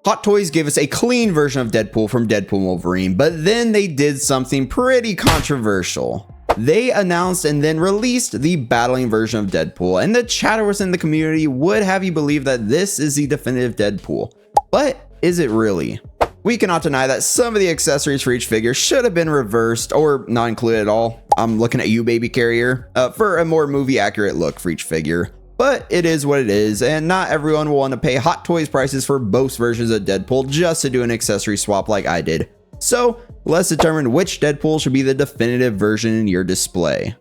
Hot Toys gave us a clean version of Deadpool from Deadpool and Wolverine, but then they did something pretty controversial. They announced and then released the battling version of Deadpool, and the chatters in the community would have you believe that this is the definitive Deadpool. But is it really? We cannot deny that some of the accessories for each figure should have been reversed or not included at all. I'm looking at you, baby carrier, for a more movie accurate look for each figure. But it is what it is, and not everyone will want to pay Hot Toys prices for both versions of Deadpool just to do an accessory swap like I did. So let's determine which Deadpool should be the definitive version in your display.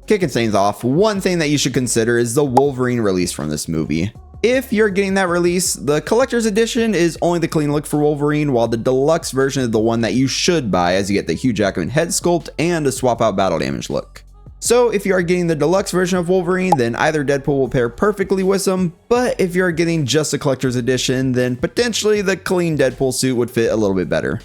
Kicking things off, one thing that you should consider is the Wolverine release from this movie. If you're getting that release, the collector's edition is only the clean look for Wolverine, while the deluxe version is the one that you should buy, as you get the Hugh Jackman head sculpt and a swap out battle damage look. So if you are getting the deluxe version of Wolverine, then either Deadpool will pair perfectly with them, but if you're getting just the collector's edition, then potentially the clean Deadpool suit would fit a little bit better.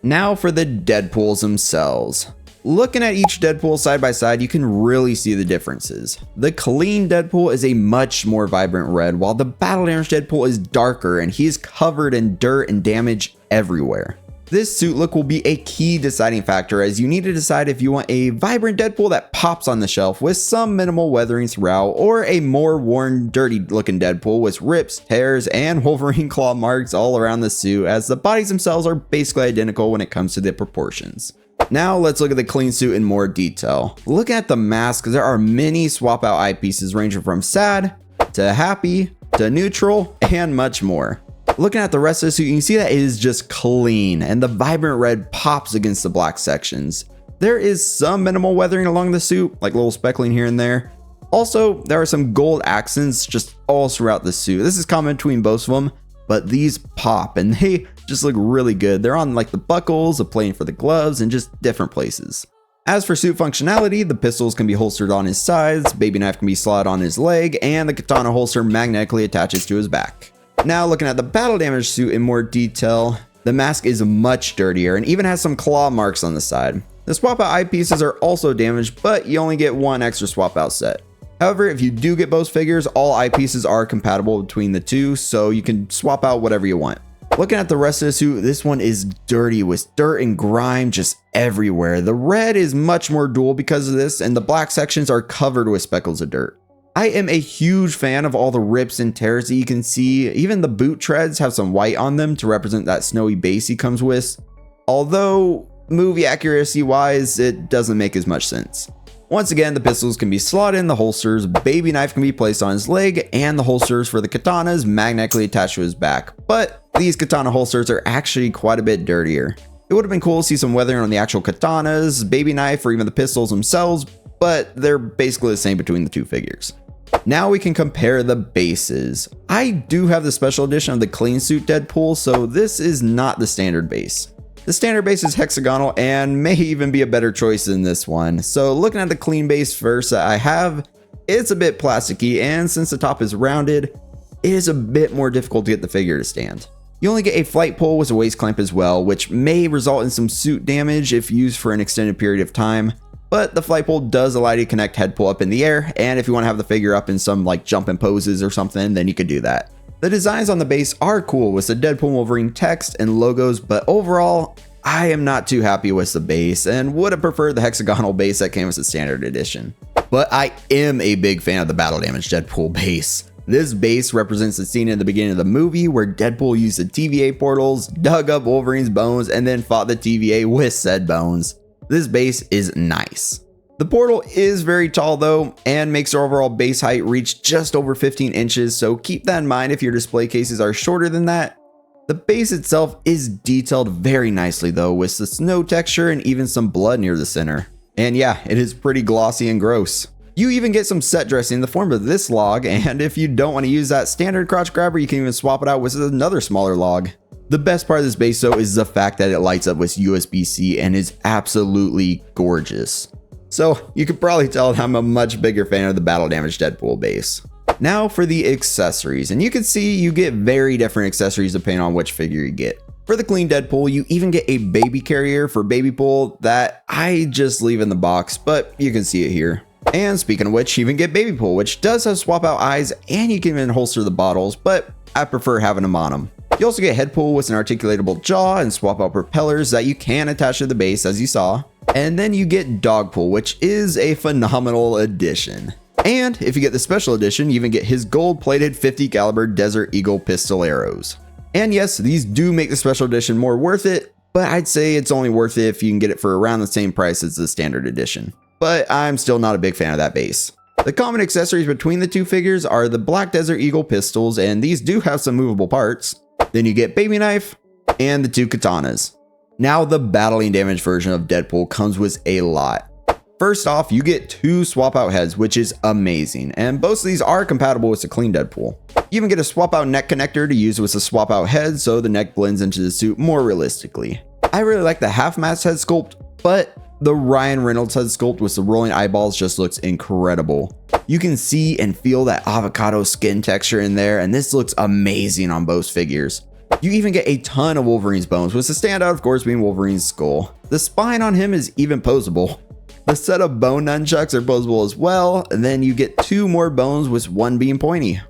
Now for the Deadpools themselves. Looking at each Deadpool side by side, you can really see the differences. The clean Deadpool is a much more vibrant red, while the battle damage Deadpool is darker and he is covered in dirt and damage everywhere. This suit look will be a key deciding factor, as you need to decide if you want a vibrant Deadpool that pops on the shelf with some minimal weathering throughout, or a more worn, dirty looking Deadpool with rips, tears, and Wolverine claw marks all around the suit, as the bodies themselves are basically identical when it comes to the proportions. Now let's look at the clean suit in more detail. Looking at the mask, there are many swap out eyepieces ranging from sad to happy to neutral and much more. Looking at the rest of the suit, you can see that it is just clean and the vibrant red pops against the black sections. There is some minimal weathering along the suit, like little speckling here and there. Also, there are some gold accents just all throughout the suit. This is common between both of them, but these pop and they just look really good. They're on like the buckles, the plating for the gloves, and just different places. As for suit functionality, the pistols can be holstered on his sides, baby knife can be slotted on his leg, and the katana holster magnetically attaches to his back. Now looking at the battle damage suit in more detail, the mask is much dirtier and even has some claw marks on the side. The swap out eyepieces are also damaged, but you only get one extra swap out set. However, if you do get both figures, all eyepieces are compatible between the two, so you can swap out whatever you want. Looking at the rest of the suit, this one is dirty with dirt and grime just everywhere. The red is much more dual because of this, and the black sections are covered with speckles of dirt. I am a huge fan of all the rips and tears that you can see. Even the boot treads have some white on them to represent that snowy base he comes with. Although, movie accuracy wise, it doesn't make as much sense. Once again, the pistols can be slotted in the holsters, baby knife can be placed on his leg, and the holsters for the katanas magnetically attached to his back. But these katana holsters are actually quite a bit dirtier. It would have been cool to see some weathering on the actual katanas, baby knife, or even the pistols themselves, but they're basically the same between the two figures. Now we can compare the bases. I do have the special edition of the clean suit Deadpool, so this is not the standard base. The standard base is hexagonal and may even be a better choice than this one. So looking at the clean base first that I have, it's a bit plasticky, and since the top is rounded, it is a bit more difficult to get the figure to stand. You only get a flight pole with a waist clamp as well, which may result in some suit damage if used for an extended period of time. But the flight pole does allow you to connect head pull up in the air, and if you want to have the figure up in some like jumping poses or something, then you could do that. The designs on the base are cool with the Deadpool Wolverine text and logos, but overall, I am not too happy with the base and would have preferred the hexagonal base that came with the standard edition. But I am a big fan of the battle damage Deadpool base. This base represents the scene in the beginning of the movie where Deadpool used the TVA portals, dug up Wolverine's bones, and then fought the TVA with said bones. This base is nice. The portal is very tall though, and makes their overall base height reach just over 15 inches, so keep that in mind if your display cases are shorter than that. The base itself is detailed very nicely though, with the snow texture and even some blood near the center. And yeah, it is pretty glossy and gross. You even get some set dressing in the form of this log, and if you don't want to use that standard crotch grabber, you can even swap it out with another smaller log. The best part of this base though is the fact that it lights up with USB-C and is absolutely gorgeous. So you can probably tell I'm a much bigger fan of the battle damage Deadpool base. Now for the accessories, and you can see you get very different accessories depending on which figure you get. For the clean Deadpool, you even get a baby carrier for baby pull that I just leave in the box, but you can see it here. And speaking of which, you even get baby pull, which does have swap out eyes, and you can even holster the bottles, but I prefer having them on them. You also get Headpool with an articulatable jaw and swap out propellers that you can attach to the base, as you saw. And then you get Dogpool, which is a phenomenal addition. And if you get the special edition, you even get his gold-plated 50 caliber Desert Eagle pistol arrows. And yes, these do make the special edition more worth it, but I'd say it's only worth it if you can get it for around the same price as the standard edition. But I'm still not a big fan of that base. The common accessories between the two figures are the Black Desert Eagle pistols, and these do have some movable parts. Then you get Baby Knife and the two katanas. Now the battling damage version of Deadpool comes with a lot. First off, you get 2 swap out heads, which is amazing, and both of these are compatible with the clean Deadpool. You even get a swap out neck connector to use with the swap out head, so the neck blends into the suit more realistically. I really like the half mask head sculpt, but the Ryan Reynolds head sculpt with the rolling eyeballs just looks incredible. You can see and feel that avocado skin texture in there, and this looks amazing on both figures. You even get a ton of Wolverine's bones, with the standout of course being Wolverine's skull. The spine on him is even posable. The set of bone nunchucks are posable as well, and then you get 2 more bones with one being pointy.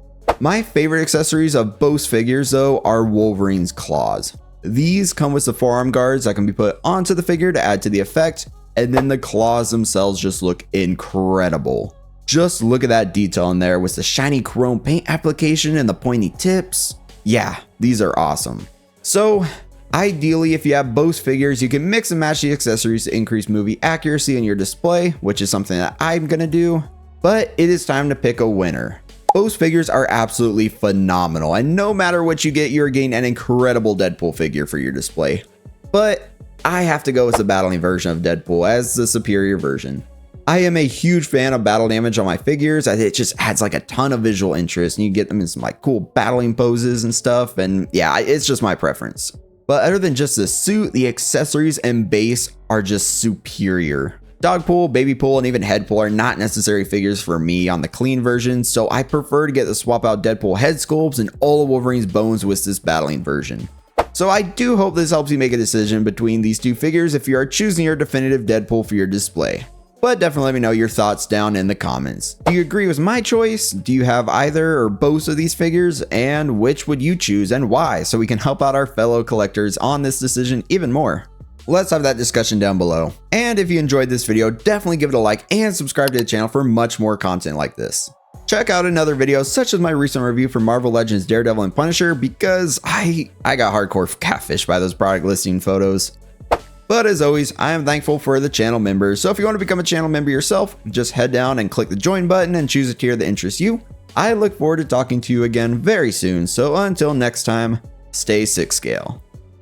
My favorite accessories of both figures though are Wolverine's claws. These come with the forearm guards that can be put onto the figure to add to the effect, and then the claws themselves just look incredible. Just look at that detail in there with the shiny chrome paint application and the pointy tips. Yeah, these are awesome. So ideally, if you have both figures, you can mix and match the accessories to increase movie accuracy in your display, which is something that I'm gonna do. But it is time to pick a winner. Both figures are absolutely phenomenal, and no matter what you get, you're getting an incredible Deadpool figure for your display. But I have to go with the battling version of Deadpool as the superior version. I am a huge fan of battle damage on my figures, as it just adds like a ton of visual interest, and you get them in some like cool battling poses and stuff, and yeah, it's just my preference. But other than just the suit, the accessories and base are just superior. Dogpool, Babypool, and even Headpool are not necessary figures for me on the clean version, so I prefer to get the swap out Deadpool head sculpts and all of Wolverine's bones with this battling version. So I do hope this helps you make a decision between these two figures if you are choosing your definitive Deadpool for your display. But definitely let me know your thoughts down in the comments. Do you agree with my choice? Do you have either or both of these figures? And which would you choose and why, so we can help out our fellow collectors on this decision even more? Let's have that discussion down below. And if you enjoyed this video, definitely give it a like and subscribe to the channel for much more content like this. Check out another video such as my recent review for Marvel Legends Daredevil and Punisher, because I got hardcore catfished by those product listing photos. But as always, I am thankful for the channel members, so if you want to become a channel member yourself, just head down and click the join button and choose a tier that interests you. I look forward to talking to you again very soon, so until next time, stay 6 scale.